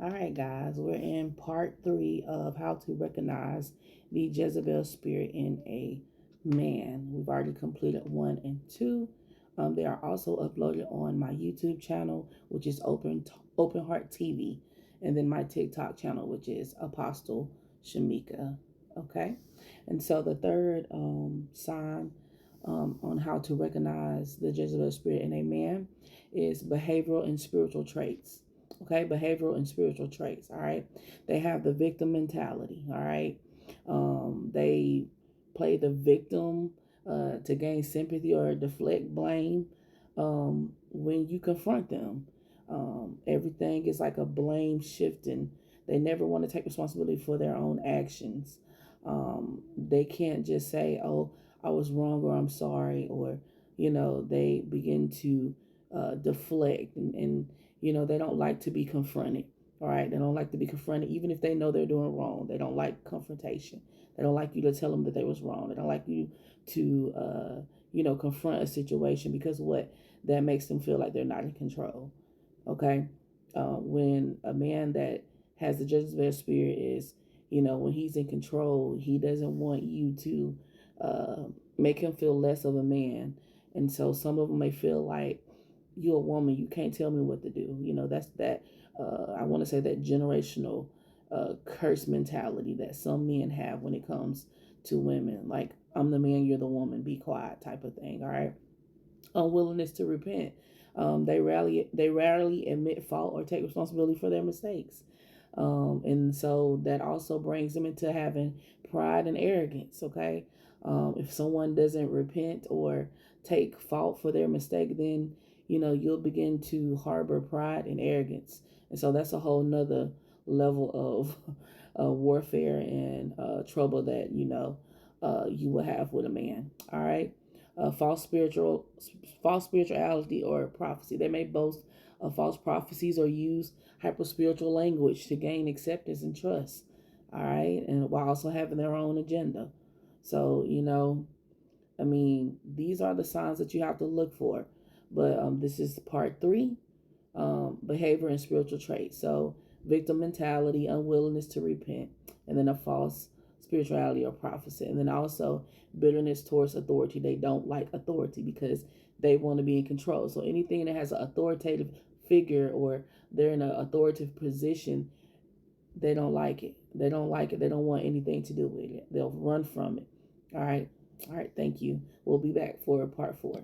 All right, guys, we're in part 3 of how to recognize the Jezebel spirit in a man. We've already completed 1 and 2. They are also uploaded on my YouTube channel, which is Open Heart TV, and then my TikTok channel, which is Apostle Shamika. Okay, and so the third sign on how to recognize the Jezebel spirit in a man is behavioral and spiritual traits. Okay, behavioral and spiritual traits. All right, they have the victim mentality. All right, they play the victim to gain sympathy or deflect blame when you confront them. Everything is like a blame shifting. They never want to take responsibility for their own actions. They can't just say, "Oh, I was wrong," or "I'm sorry," or they begin to deflect and they don't like to be confronted. All right, they don't like to be confronted, even if they know they're doing wrong. They don't like confrontation. They don't like you to tell them that they was wrong. They don't like you to confront a situation, because what that makes them feel like they're not in control. Okay, when a man that has the Jezebel spirit is, when he's in control, he doesn't want you to make him feel less of a man. And so some of them may feel like, you're a woman, you can't tell me what to do. That's that, I want to say that generational curse mentality that some men have when it comes to women. Like, I'm the man, you're the woman, be quiet type of thing. All right. Unwillingness to repent. They rarely admit fault or take responsibility for their mistakes. And so that also brings them into having pride and arrogance. Okay. If someone doesn't repent or take fault for their mistake, then you'll begin to harbor pride and arrogance. And so that's a whole nother level of warfare and trouble that you will have with a man. All right. False spirituality or prophecy. They may boast of false prophecies or use hyper spiritual language to gain acceptance and trust. All right, and while also having their own agenda. So these are the signs that you have to look for. But this is part 3, behavior and spiritual traits. So victim mentality, unwillingness to repent, and then a false spirituality or prophecy. And then also bitterness towards authority. They don't like authority because they want to be in control. So anything that has an authoritative figure or they're in an authoritative position, they don't like it. They don't like it. They don't want anything to do with it. They'll run from it. All right. All right. Thank you. We'll be back for part 4.